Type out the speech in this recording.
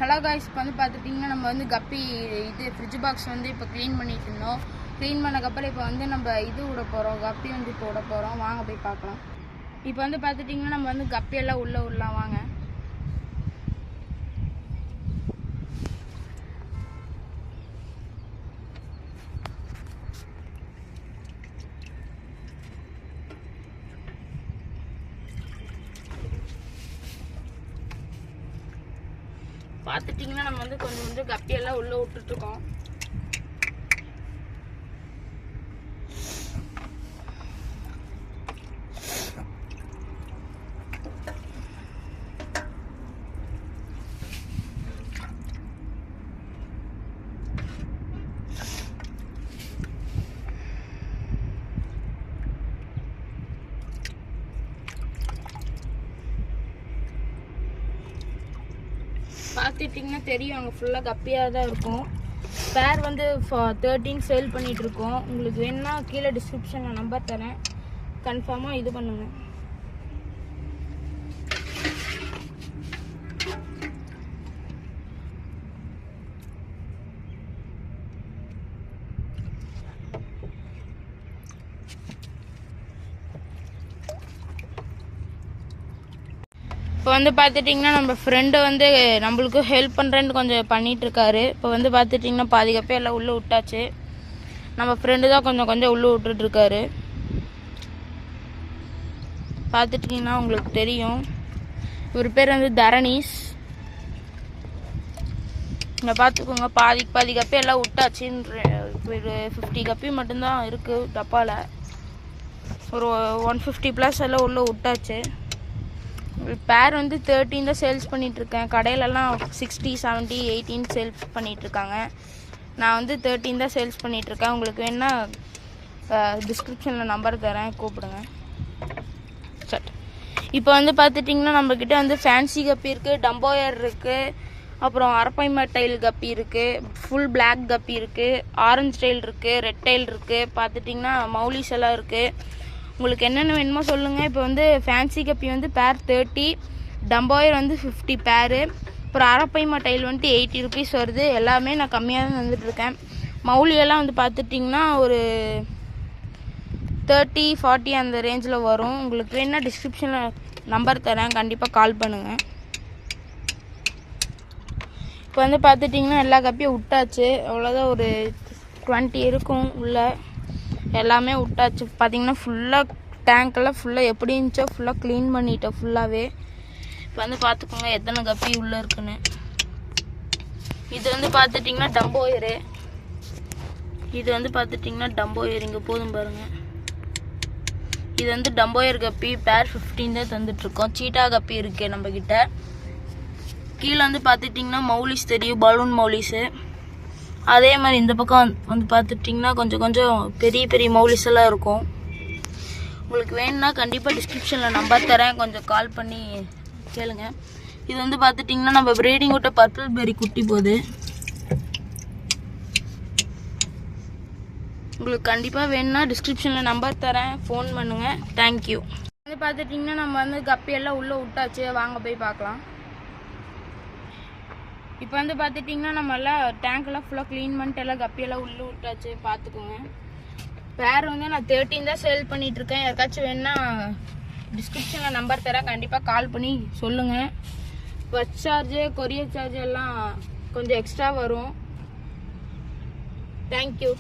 Hello guys, இப்போ வந்து பார்த்துட்டிங்கன்னா நம்ம வந்து கப்பி இது ஃப்ரிட்ஜ் பாக்ஸ் வந்து இப்போ க்ளீன் பண்ணிட்டு இருந்தோம். க்ளீன் பண்ணக்கப்புறம் இப்போ வந்து நம்ம இது விட போகிறோம், கப்பி வந்து இப்போ விட போகிறோம். வாங்க போய் பார்க்கலாம். இப்போ வந்து பார்த்துட்டிங்கன்னா நம்ம வந்து கப்பியெல்லாம் உள்ளே விடலாம். வாங்க. பார்த்துட்டிங்கன்னா நம்ம வந்து கொஞ்சம் கொஞ்சம் கப்பியெல்லாம் உள்ளே விட்டுட்ருக்கோம். பார்த்துட்டிங்கன்னா தெரியும், அங்கே ஃபுல்லாக கப்பியாக தான் இருக்கும். பேர் வந்து 13 சேல் பண்ணிகிட்ருக்கோம். உங்களுக்கு வேணுன்னா கீழே டிஸ்கிரிப்ஷனில் நம்பர் தரேன், கன்ஃபார்மாக இது பண்ணுங்கள். இப்போ வந்து பார்த்துட்டிங்கன்னா நம்ம ஃப்ரெண்டு வந்து நம்மளுக்கு ஹெல்ப் பண்ணுறேன்னு கொஞ்சம் பண்ணிகிட்ருக்காரு. இப்போ வந்து பார்த்துட்டிங்கன்னா பாதி கப்பே எல்லாம் உள்ளே விட்டாச்சு. நம்ம ஃப்ரெண்டு தான் கொஞ்சம் கொஞ்சம் உள்ளே விட்டுட்ருக்காரு. பார்த்துட்டிங்கன்னா உங்களுக்கு தெரியும், இவர் பேர் வந்து தரணீஷ். இங்கே பார்த்துக்கோங்க, பாதி கப்பே எல்லாம் விட்டாச்சு. ஒரு 50 கப்பி மட்டும்தான் இருக்குது டப்பாவில். ஒரு 150+ எல்லாம் உள்ளே விட்டாச்சு. பேர் வந்து 13 தான் சேல்ஸ் பண்ணிகிட்ருக்கேன். கடையிலலாம் 60, 70, 18 சேல்ஸ் பண்ணிகிட்ருக்காங்க. நான் வந்து 13 தான் சேல்ஸ் பண்ணிகிட்ருக்கேன். உங்களுக்கு வேணா டிஸ்கிரிப்ஷனில் நம்பர் தரேன், கூப்பிடுங்க. சட் இப்போ வந்து பார்த்துட்டிங்கன்னா நம்மக்கிட்ட வந்து ஃபேன்சி கப்பி இருக்குது, டம்போயர் இருக்குது, அப்புறம் அரப்பைமா டைல் கப்பி இருக்குது, ஃபுல் பிளாக் கப்பி இருக்குது, ஆரஞ்சு டைல் இருக்குது, ரெட் டைல் இருக்குது. பார்த்துட்டிங்கன்னா மௌலிஸ் எல்லாம் இருக்குது. உங்களுக்கு என்னென்ன வேணுமோ சொல்லுங்கள். இப்போ வந்து ஃபேன்சி கப்பி வந்து பேர் 30, டம்போயர் வந்து 50 பேரு, அப்புறம் அரப்பைமா டைல் வந்துட்டு 80 ருபீஸ் வருது. எல்லாமே நான் கம்மியாக தான் வந்துட்டுருக்கேன். மௌலியெல்லாம் வந்து பார்த்துட்டிங்கன்னா ஒரு 30, 40 அந்த ரேஞ்சில் வரும். உங்களுக்கு வேணுன்னா டிஸ்கிரிப்ஷனில் நம்பர் தரேன், கண்டிப்பாக கால் பண்ணுங்கள். இப்போ வந்து பார்த்துட்டிங்கன்னா எல்லா கப்பியும் விட்டாச்சு. அவ்வளோதான், ஒரு 20 இருக்கும் உள்ளே. எல்லாமே விட்டாச்சு. பார்த்தீங்கன்னா ஃபுல்லாக டேங்க்கெல்லாம் ஃபுல்லாக எப்படி இருந்துச்சோ ஃபுல்லாக க்ளீன் பண்ணிட்டோம் ஃபுல்லாகவே. இப்போ வந்து பார்த்துக்கோங்க எத்தனை கப்பி உள்ளே இருக்குன்னு. இது வந்து பார்த்துட்டிங்கன்னா டம்போயரு. இது வந்து பார்த்துட்டிங்கன்னா டம்போயர் இங்கே போதும் பாருங்கள். இது வந்து டம்போயர் கப்பி பேர் 15 தான் தந்துட்டுருக்கோம். சீட்டா கப்பி இருக்குது நம்மக்கிட்ட. கீழே வந்து பார்த்துட்டிங்கன்னா மௌலிஸ் தெரியும், பலூன் மௌலிஸு. அதே மாதிரி இந்த பக்கம் வந்து பார்த்துட்டிங்கன்னா கொஞ்சம் கொஞ்சம் பெரிய பெரிய மௌலிஸ் எல்லாம் இருக்கும். உங்களுக்கு வேணும்னா கண்டிப்பாக டிஸ்கிரிப்ஷனில் நம்பர் தரேன், கொஞ்சம் கால் பண்ணி கேளுங்க. இது வந்து பார்த்துட்டிங்கன்னா நம்ம ப்ரீடிங் விட்ட பர்பிள் பெரி குட்டி போகுது. உங்களுக்கு கண்டிப்பாக வேணும்னா டிஸ்கிரிப்ஷனில் நம்பர் தரேன், ஃபோன் பண்ணுங்கள். தேங்க்யூ. வந்து பார்த்துட்டிங்கன்னா நம்ம வந்து கப்பியெல்லாம் உள்ளே விட்டாச்சு. வாங்க போய் பார்க்கலாம். இப்போ வந்து பார்த்துட்டிங்கன்னா நம்ம எல்லாம் டேங்க்கெல்லாம் ஃபுல்லாக க்ளீன் பண்ணிட்டு எல்லாம் கப்பியெல்லாம் உள்ளே விட்டாச்சு. பார்த்துக்கோங்க. பேர் வந்து நான் 13 தான் சேல் பண்ணிகிட்ருக்கேன். யாருக்காச்சும் வேணுன்னா டிஸ்கிரிப்ஷனில் நம்பர் தரேன், கண்டிப்பாக கால் பண்ணி சொல்லுங்கள். பஸ் சார்ஜு, கொரியர் சார்ஜ் எல்லாம் கொஞ்சம் எக்ஸ்ட்ரா வரும். தேங்க்யூ.